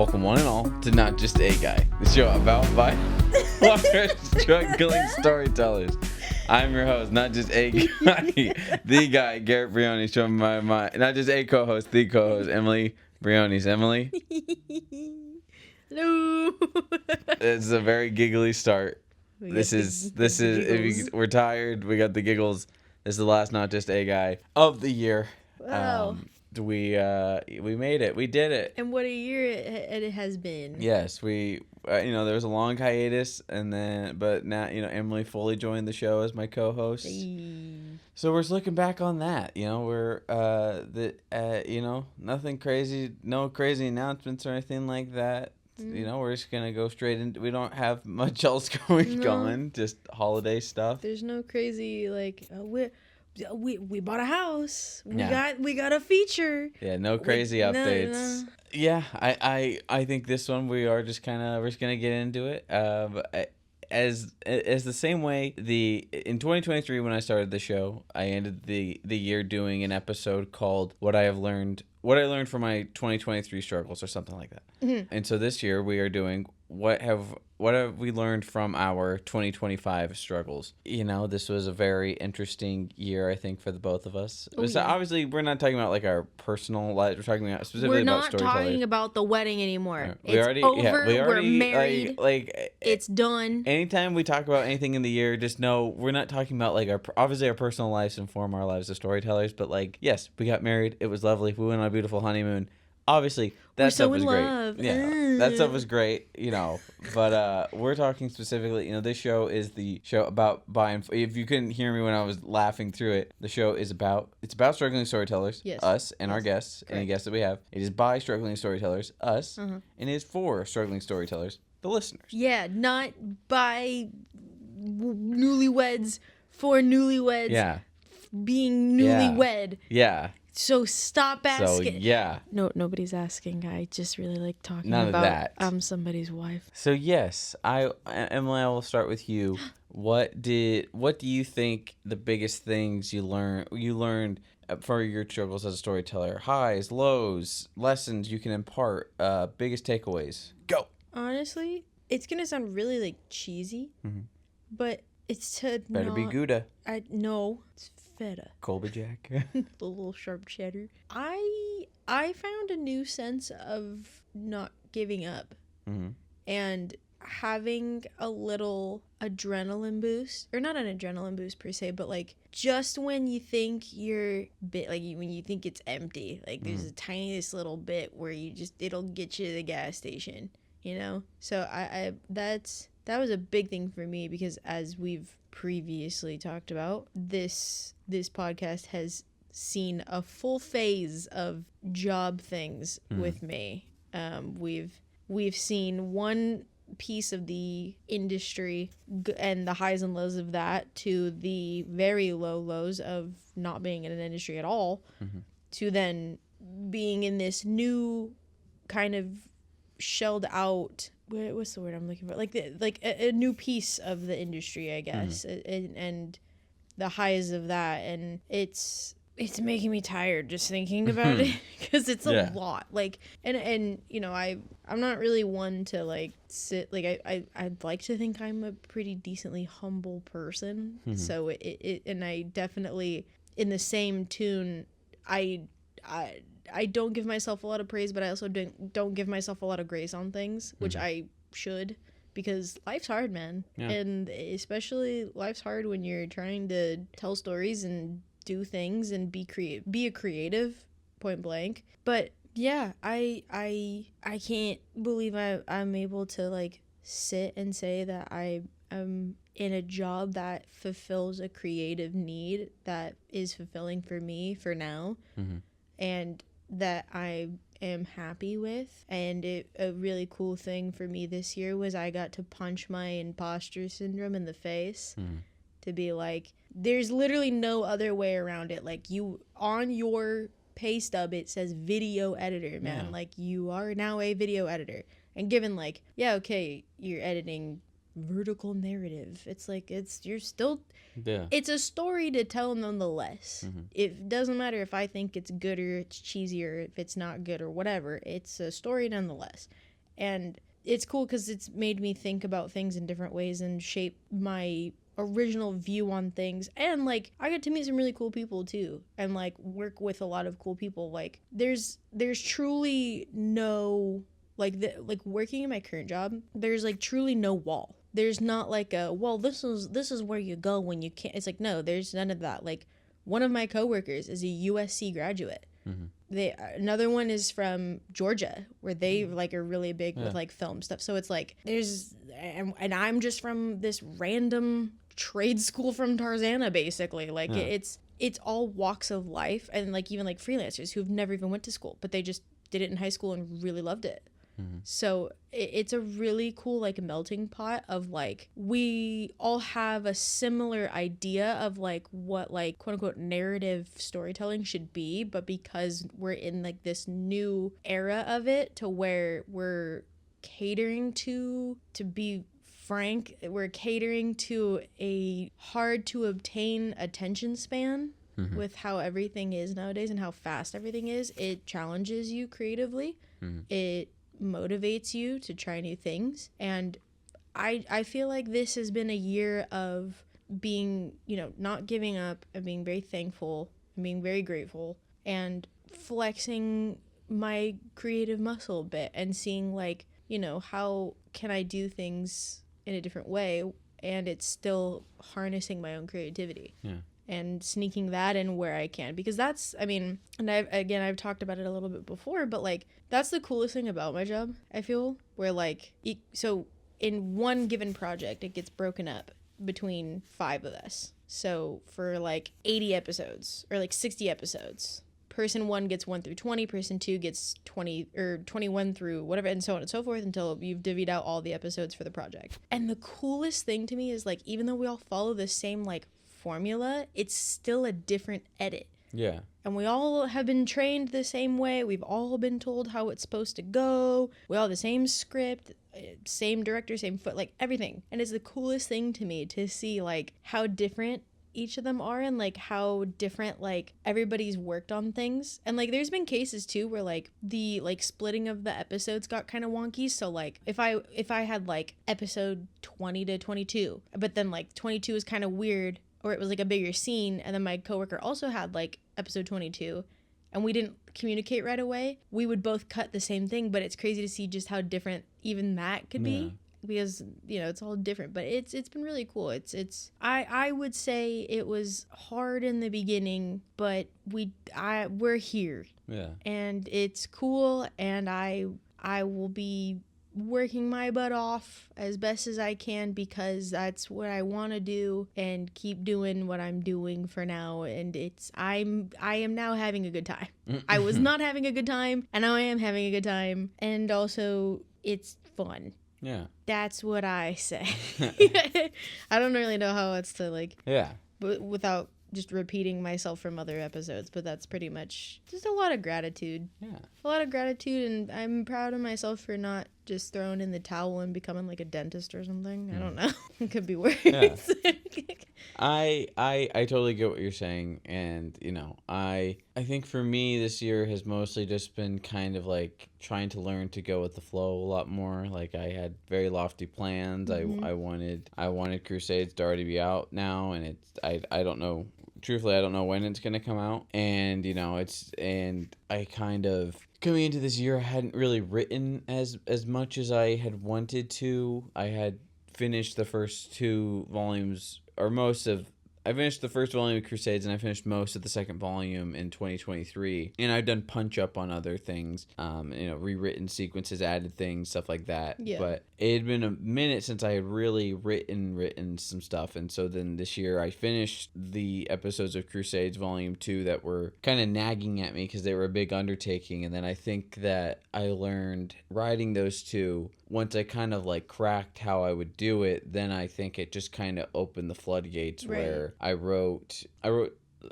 Welcome one and all to Not Just A Guy, the show about by struggling storytellers. I'm your host, Not Just A Guy, the guy, Garrett Briones, from my not just a co-host, the co-host, Emily Briones. Emily? Hello. It's a very giggly start. We're tired. We got the giggles. This is the last Not Just A Guy of the year. Wow. We made it. We did it. And what a year it has been. Yes, we there was a long hiatus, but now Emily fully joined the show as my co-host. Hey. So we're just looking back on that. We're nothing crazy, no crazy announcements or anything like that. We're just gonna go straight into. We don't have much else going. Just holiday stuff. There's no crazy we bought a house. We got a feature. Yeah, no crazy updates. No. Yeah, I think this one we're just gonna get into it. As the same way in 2023 when I started the show, I ended the year doing an episode called What I learned from my 2023 struggles or something like that. Mm-hmm. And so this year we are doing what have we learned from our 2025 struggles. This was a very interesting year, I think, for the both of us. Obviously, we're not talking about like our personal life. We're talking about specifically about storytellers. We're not talking about the wedding anymore. We it's over. We're married. Like it's done. Anytime we talk about anything in the year, just know we're not talking about like obviously our personal lives inform our lives as storytellers. But like, yes, we got married. It was lovely. We went on a beautiful honeymoon. Obviously, that stuff was great. Yeah, that stuff was great, But we're talking specifically, this show is the show about if you couldn't hear me when I was laughing through it, the show is about struggling storytellers, yes. Us and our guests, correct. Any guests that we have. It is by struggling storytellers, us, and it is for struggling storytellers, the listeners. Yeah, not by newlyweds for newlyweds. Yeah. Being newlywed. Yeah. So stop asking. So, yeah. No, nobody's asking. I just really like talking None about of that. I'm somebody's wife. So yes, Emily, I will start with you. What do you think the biggest things you learned for your struggles as a storyteller? Highs, lows, lessons you can impart, biggest takeaways. Go. Honestly, it's gonna sound really like cheesy, but it's to better be Gouda. No, it's feta. Colby Jack. The little sharp cheddar. I found a new sense of not giving up and having a little adrenaline boost, or not an adrenaline boost per se, but like just when you think you're when you think it's empty, like there's a tiniest little bit where it'll get you to the gas station, So that was a big thing for me, because as we've previously talked about, this podcast has seen a full phase of job things with me. We've seen one piece of the industry and the highs and lows of that, to the very low lows of not being in an industry at all, to then being in this new kind of shelled out, what's the word I'm looking for? Like a new piece of the industry, I guess, and the highs of that, and it's making me tired just thinking about it, because it's a lot. Like, and I'm not really one to like sit. Like I'd like to think I'm a pretty decently humble person. So and I definitely, in the same tune, I don't give myself a lot of praise, but I also don't give myself a lot of grace on things, which I should, because life's hard, man. Yeah. And especially life's hard when you're trying to tell stories and do things and be a creative, point blank. But yeah, I can't believe I'm able to like sit and say that I am in a job that fulfills a creative need that is fulfilling for me for now. And that I am happy with. And a really cool thing for me this year was I got to punch my imposter syndrome in the face, to be like, there's literally no other way around it. Like, you, on your pay stub, it says video editor, man. Like, you are now a video editor. And given like, you're editing vertical narrative, it's like, you're still Yeah. It's a story to tell nonetheless. Mm-hmm. It doesn't matter if I think it's good or it's cheesy or if it's not good or whatever. It's a story nonetheless. And it's cool because it's made me think about things in different ways and shape my original view on things. And like I get to meet some really cool people too, and like work with a lot of cool people. Like there's truly no like working in my current job, there's like truly no wall. There's not like a, well, this is where you go when you can't. It's like, no, there's none of that. Like one of my coworkers is a USC graduate. Another one is from Georgia, where they like are really big with like film stuff. So it's like there's and I'm just from this random trade school from Tarzana, basically. Like it's all walks of life, and like even like freelancers who've never even went to school, but they just did it in high school and really loved it. So it's a really cool like melting pot of like we all have a similar idea of like what like quote unquote narrative storytelling should be, but because we're in like this new era of it to where we're catering to be frank, we're catering to a hard to obtain attention span. With how everything is nowadays and how fast everything is, it challenges you creatively. It motivates you to try new things, and I feel like this has been a year of being, you know, not giving up and being very thankful and being very grateful and flexing my creative muscle a bit and seeing like, you know, how can I do things in a different way and it's still harnessing my own creativity. And sneaking that in where I can, because that's, I mean, and I've talked about it a little bit before, but like that's the coolest thing about my job, I feel, where like so in one given project it gets broken up between 5 of us. So for like 80 episodes or like 60 episodes, person 1 gets 1 through 20, person 2 gets 20 or 21 through whatever, and so on and so forth until you've divvied out all the episodes for the project. And the coolest thing to me is like, even though we all follow the same like formula, it's still a different edit. And we all have been trained the same way. We've all been told how it's supposed to go. We all have the same script, same director, same foot, like everything. And it's the coolest thing to me to see like how different each of them are and like how different like everybody's worked on things. And like there's been cases too where like the like splitting of the episodes got kind of wonky. So like if I had like episode 20 to 22, but then like 22 is kind of weird, or it was like a bigger scene, and then my coworker also had like episode 22 and we didn't communicate right away, we would both cut the same thing. But it's crazy to see just how different even that could be, because you know it's all different. But it's been really cool. I would say it was hard in the beginning, but we're here. And it's cool, and I will be working my butt off as best as I can, because that's what I want to do, and keep doing what I'm doing for now. And I am now having a good time. I was not having a good time, and now I am having a good time, and also it's fun. That's what I say. I don't really know how else to like but without just repeating myself from other episodes, but that's pretty much just a lot of gratitude. A lot of gratitude, and I'm proud of myself for not just throwing in the towel and becoming like a dentist or something. I don't know. It could be worse. I totally get what you're saying, and you know, I think for me this year has mostly just been kind of like trying to learn to go with the flow a lot more. Like I had very lofty plans. I wanted Crusades to already be out now, and I don't know. Truthfully, I don't know when it's gonna come out, and you know, I kind of, coming into this year, I hadn't really written as much as I had wanted to. I had finished the first 2 volumes, or I finished the first volume of Crusades, and I finished most of the second volume in 2023. And I've done punch up on other things, you know, rewritten sequences, added things, stuff like that. But it had been a minute since I had really written some stuff. And so then this year I finished the episodes of Crusades Volume 2 that were kind of nagging at me because they were a big undertaking. And then I think that I learned writing those 2, once I kind of like cracked how I would do it, then I think it just kind of opened the floodgates where I wrote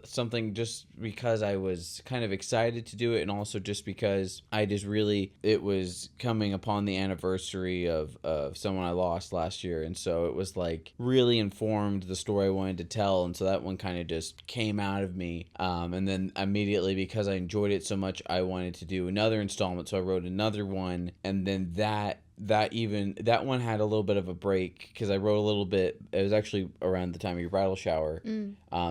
something just because I was kind of excited to do it, and also just because I just really, it was coming upon the anniversary of someone I lost last year, and so it was like really informed the story I wanted to tell, and so that one kind of just came out of me. And then immediately, because I enjoyed it so much, I wanted to do another installment, so I wrote another one, and then that one had a little bit of a break because I wrote a little bit. It was actually around the time of your bridal shower.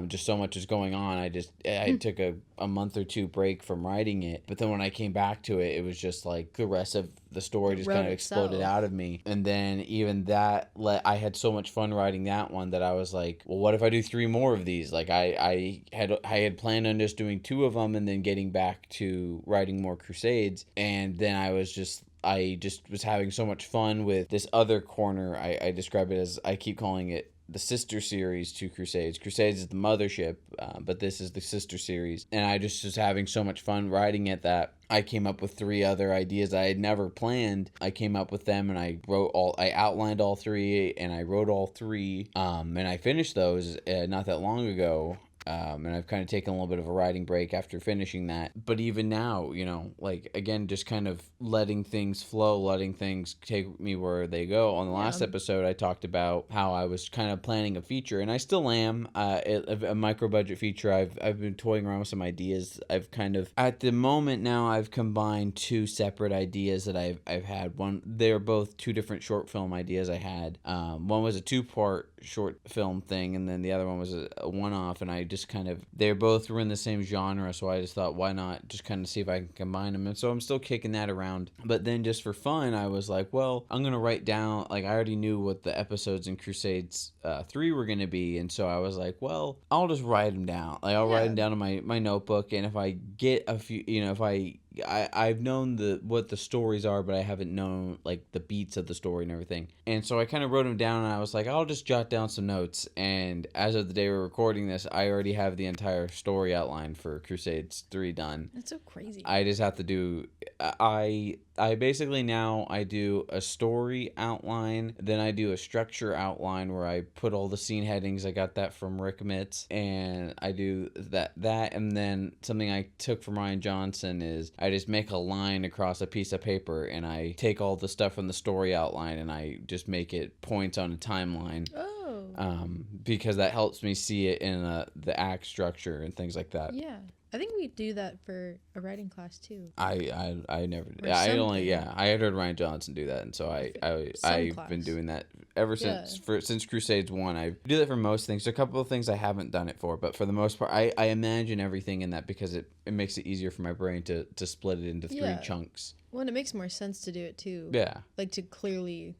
Just so much is going on. I took a month or two break from writing it, but then when I came back to it, it was just like the rest of the story just kind of exploded out of me. And then even that, I had so much fun writing that one that I was like, well, what if I do 3 more of these? Like I had planned on just doing 2 of them and then getting back to writing more Crusades, and then I just was having so much fun with this other corner. I describe it as, I keep calling it the sister series to Crusades. Crusades is the mothership, but this is the sister series. And I just was having so much fun writing it that I came up with 3 other ideas I had never planned. I came up with them and I outlined all 3 and I wrote all 3. And I finished those not that long ago. And I've kind of taken a little bit of a writing break after finishing that. But even now, like, again, just kind of letting things flow, letting things take me where they go. On the last episode, I talked about how I was kind of planning a feature, and I still am, a micro-budget feature. I've been toying around with some ideas. I've kind of, at the moment now, I've combined 2 separate ideas that I've had. They're both 2 different short film ideas I had. One was a 2-part short film thing, and then the other one was a one-off, and I just kind of, they both were in the same genre, so I just thought, why not just kind of see if I can combine them. And so I'm still kicking that around. But then just for fun, I was like, well, I'm gonna write down, like, I already knew what the episodes in Crusades 3 were gonna be, and so I was like, well, I'll just write them down. Like, I'll write them down in my notebook, and if I get a few, if I've known what the stories are, but I haven't known, like, the beats of the story and everything. And so I kind of wrote them down, and I was like, I'll just jot down some notes. And as of the day we're recording this, I already have the entire story outline for Crusades 3 done. That's so crazy. I just have to do... I basically now, I do a story outline, then I do a structure outline where I put all the scene headings. I got that from Rick Mitz, and I do that, and then something I took from Ryan Johnson is I just make a line across a piece of paper, and I take all the stuff from the story outline, and I just make it points on a timeline. Because that helps me see it in the act structure and things like that. Yeah. I think we do that for a writing class too. I never did. I had heard Ryan Johnson do that, and so I've been doing that ever since Crusades 1. I do that for most things. There's a couple of things I haven't done it for, but for the most part, I imagine everything in that because it makes it easier for my brain to split it into 3 chunks. Well, and it makes more sense to do it too. Yeah. Like to clearly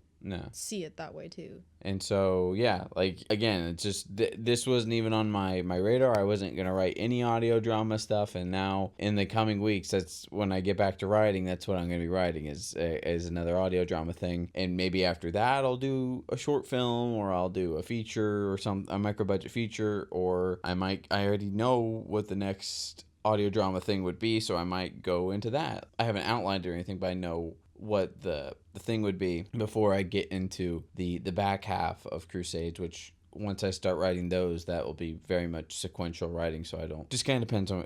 see it that way too. And so, yeah, like, again, it's just, this wasn't even on my radar. I wasn't going to write any audio drama stuff, and now, in the coming weeks, that's when I get back to writing, that's what I'm going to be writing, is another audio drama thing. And maybe after that, I'll do a short film, or I'll do a feature, or a micro-budget feature, or I already know what the next audio drama thing would be, so I might go into that. I haven't outlined it or anything, but I know what the thing would be before I get into the back half of Crusades, which once I start writing those, that will be very much sequential writing, so I don't, just kind of depends on,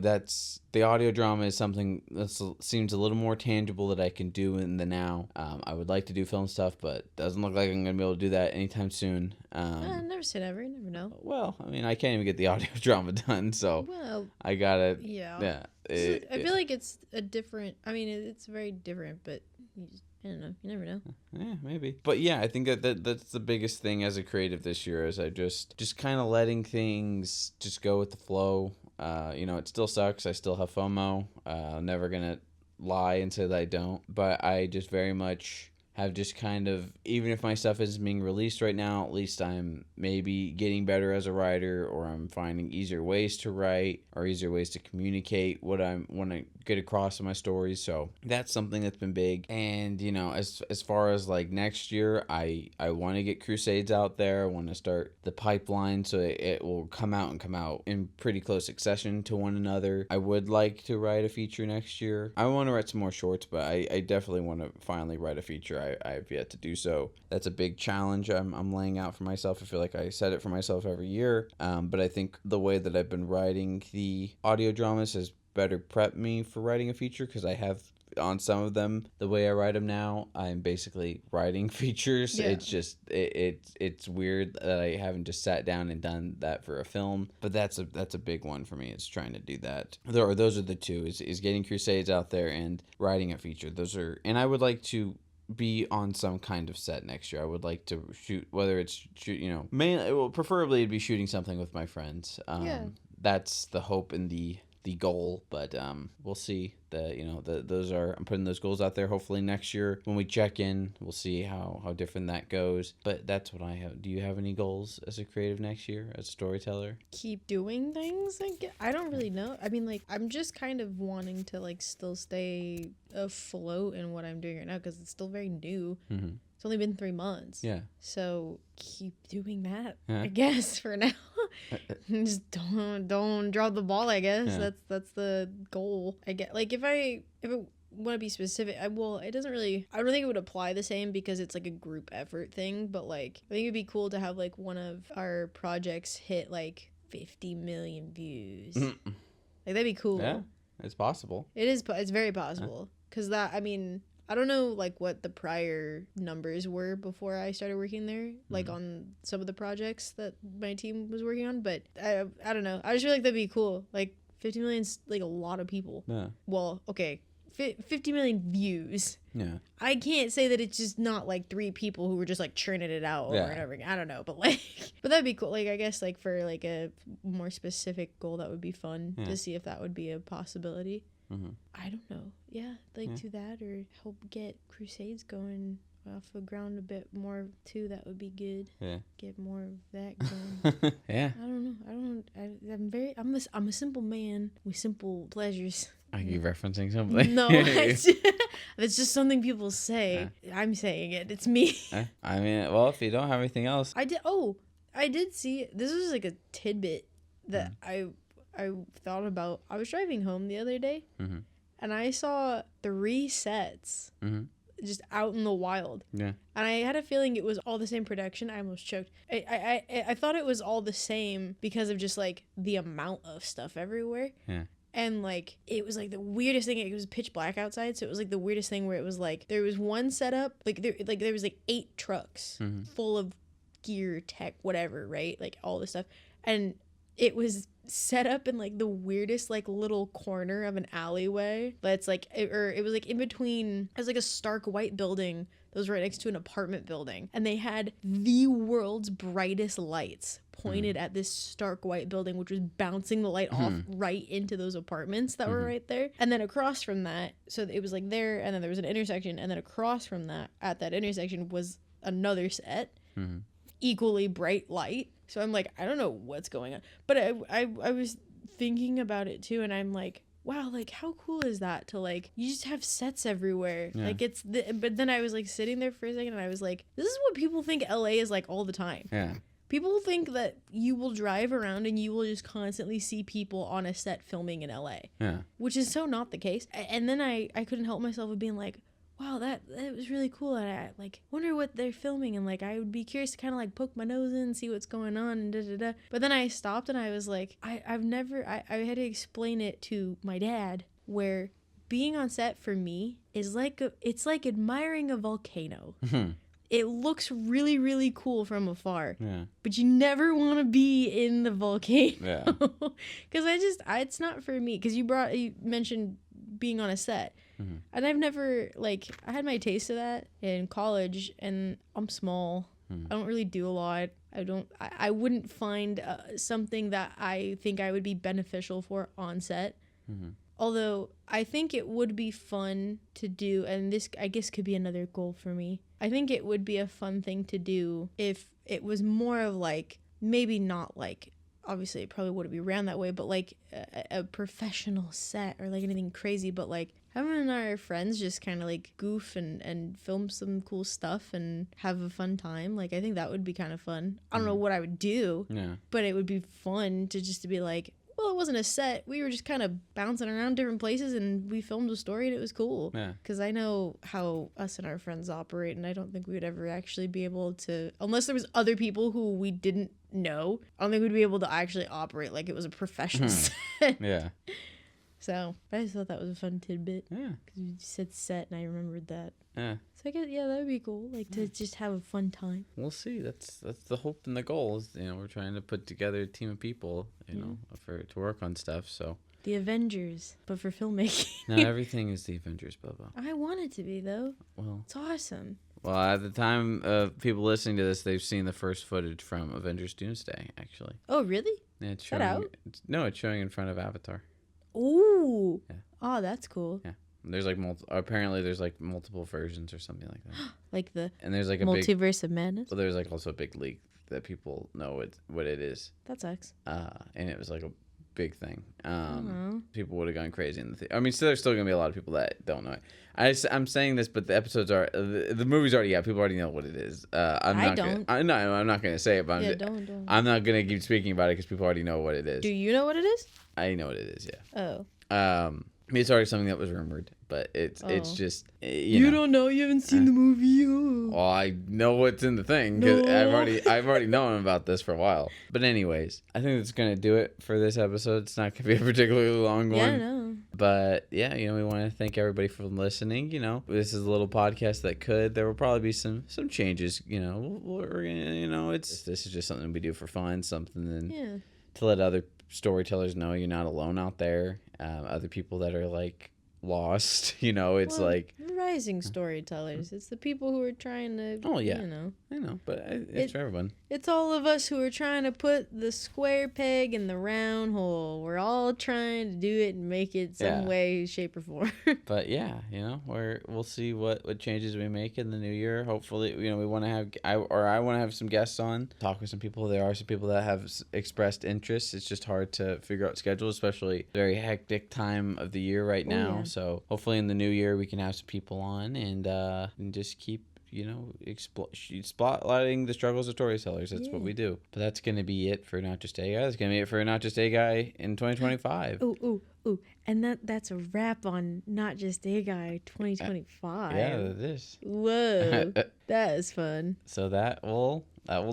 that's, the audio drama is something that seems a little more tangible that I can do in the now. I would like to do film stuff, but doesn't look like I'm going to be able to do that anytime soon. Never say never, you never know. Well, I mean, I can't even get the audio drama done, so I gotta, I feel like it's a different, I mean, it's very different, but I don't know. You never know. Yeah, maybe. But yeah, I think that's the biggest thing as a creative this year is I just kind of letting things just go with the flow. It still sucks. I still have FOMO. Never gonna lie and say that I don't. But I just very much have just kind of, even if my stuff isn't being released right now, at least I'm maybe getting better as a writer, or I'm finding easier ways to write, or easier ways to communicate what I want to get across in my stories. So that's something that's been big. And, as far as like next year, I want to get Crusades out there. I want to start the pipeline so it will come out in pretty close succession to one another. I would like to write a feature next year. I want to write some more shorts, but I definitely want to finally write a feature. I've yet to do so. That's a big challenge I'm laying out for myself. I feel like I set it for myself every year. But I think the way that I've been writing the audio dramas has better prepped me for writing a feature, because I have on some of them, the way I write them now, I'm basically writing features. Yeah. It's just it's weird that I haven't just sat down and done that for a film. But that's a big one for me. Is trying to do that. Those are the two. Is getting Crusades out there and writing a feature. Those are, and I would like to be on some kind of set next year. I would like to shoot, whether it's mainly, well, preferably it'd be shooting something with my friends. That's the hope and the goal, but we'll see. Those are, I'm putting those goals out there. Hopefully next year when we check in, we'll see how different that goes. But that's what I have. Do you have any goals as a creative next year, as a storyteller? Keep doing things. I don't really know. I mean, I'm just kind of wanting to still stay afloat in what I'm doing right now, because it's still very new. Mm-hmm. It's only been 3 months. Yeah. So keep doing that, I guess, for now. Just don't drop the ball, I guess. Yeah. That's the goal. I get, if I want to be specific, it doesn't really, I don't think it would apply the same, because it's a group effort thing, but I think it'd be cool to have one of our projects hit 50 million views. That'd be cool. Yeah, it's possible. It's very possible. Because I don't know what the prior numbers were before I started working there, on some of the projects that my team was working on, but I don't know. I just feel that'd be cool. 50 million's a lot of people. Yeah. Well, okay, 50 million views. Yeah. I can't say that it's just not 3 people who were just churning it out over and over again. I don't know, but but that'd be cool. I guess for a more specific goal, that would be fun to see if that would be a possibility. Mm-hmm. I don't know. Yeah, do that, or help get Crusades going off the ground a bit more too. That would be good. Yeah. Get more of that going. Yeah. I don't know. I'm a simple man with simple pleasures. Are you referencing something? No, it's just something people say. I'm saying it. It's me. I mean, well, if you don't have anything else, I did see. This was a tidbit that I thought about. I was driving home the other day, and I saw 3 sets just out in the wild. Yeah. And I had a feeling it was all the same production. I almost choked. I thought it was all the same because of just the amount of stuff everywhere. Yeah. And it was the weirdest thing. It was pitch black outside, so it was the weirdest thing where it was there was one setup, there was 8 trucks full of gear, tech, whatever, right? All this stuff. And it was set up in the weirdest little corner of an alleyway. That's it was in between. It was a stark white building that was right next to an apartment building, and they had the world's brightest lights pointed at this stark white building, which was bouncing the light off right into those apartments that were right there. And then across from that, so it was there, and then there was an intersection, and then across from that, at that intersection, was another set, equally bright light. So I'm I don't know what's going on, but I was thinking about it too, and I'm wow, how cool is that to you just have sets everywhere. Yeah. But then I was sitting there for a second, and I was this is what people think LA is all the time. Yeah. People think that you will drive around and you will just constantly see people on a set filming in LA. Yeah. Which is so not the case. And then I couldn't help myself with being wow, that was really cool. And I wonder what they're filming, and I would be curious to kind of poke my nose in and see what's going on and da. But then I stopped, and I was I've never I had to explain it to my dad, where being on set for me is it's like admiring a volcano. It looks really, really cool from afar. Yeah. But you never want to be in the volcano. Yeah. Because it's not for me. Because you mentioned being on a set. Mm-hmm. And I've never, I had my taste of that in college, and I'm small. I don't really do a lot. I wouldn't find something that I think I would be beneficial for on set. Mm-hmm. Although I think it would be fun to do, and this I guess could be another goal for me. I think it would be a fun thing to do if it was more of maybe not obviously it probably wouldn't be ran that way, but a professional set or anything crazy, but having our friends just kind of goof and film some cool stuff and have a fun time. I think that would be kind of fun. I don't know what I would do, but it would be fun to just to be well, wasn't a set. We were just kind of bouncing around different places, and we filmed a story, and it was cool. Yeah. Because I know how us and our friends operate, and I don't think we would ever actually be able to, unless there was other people who we didn't know, I don't think we'd be able to actually operate like it was a professional set. Yeah. So, I just thought that was a fun tidbit. Yeah. Because you said set, and I remembered that. Yeah. So I guess, that would be cool. Like, to just have a fun time. We'll see. That's the hope and the goal is, we're trying to put together a team of people, know, to work on stuff, so. The Avengers, but for filmmaking. Not everything is the Avengers, Bubba. I want it to be, though. Well. It's awesome. Well, at the time of people listening to this, they've seen the first footage from Avengers Doomsday, actually. Oh, really? Yeah, it's showing. Is that out? It's showing in front of Avatar. Ooh. Yeah. Oh, that's cool. Yeah. There's apparently there's multiple versions or something like that. Like the and there's like a multiverse of madness. Well, there's also a big leak that people know what it is. That sucks. And it was like a big thing. People would have gone crazy in the theater. I mean, there's still gonna be a lot of people that don't know it. I'm saying this, but the episodes are the movie's already out. People already know what it is. I'm not gonna say it, but don't. I'm not gonna keep speaking about it because people already know what it is. Do you know what it is? I know what it is. Yeah. Oh. I mean, it's already something that was rumored, but it's just you don't know. You haven't seen the movie. Oh. Well, I know what's in the thing because I've already known about this for a while. But anyways, I think that's gonna do it for this episode. It's not gonna be a particularly long one. Yeah, no. But yeah, we want to thank everybody for listening. This is a little podcast there will probably be some changes. We're gonna, this is just something we do for fun, something to let other storytellers know you're not alone out there. Other people that are lost, it's rising storytellers. It's the people who are trying to. Oh yeah, I know, but it's for everyone. It's all of us who are trying to put the square peg in the round hole. We're all trying to do it and make it some way, shape, or form. But yeah, we'll see what changes we make in the new year. Hopefully, we want to have I want to have some guests on, talk with some people. There are some people that have expressed interest. It's just hard to figure out schedules, especially very hectic time of the year right now. Yeah. So hopefully in the new year we can have some people on and just keep spotlighting the struggles of storytellers. That's what we do. But that's going to be it for Not Just A Guy. That's going to be it for Not Just A Guy in 2025. Ooh. And that's a wrap on Not Just A Guy 2025. Yeah, it is. Whoa. That is fun. So that will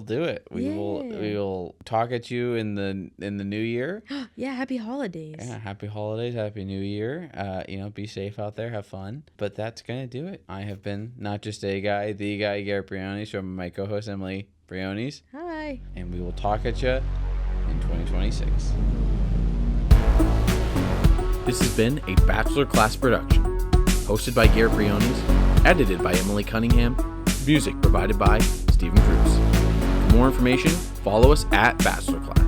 do it. We will talk at you in the new year. Yeah, happy holidays. Yeah, happy holidays, happy new year. Be safe out there, have fun. But that's gonna do it. I have been Not Just A Guy, the guy Garrett Briones, from my co-host Emily Briones. Hi. And we will talk at you in 2026. This has been a Bachelor Class production, hosted by Garrett Briones, edited by Emily Cunningham, music provided by Stephen Cruz. For more information, follow us at Bachelor Class.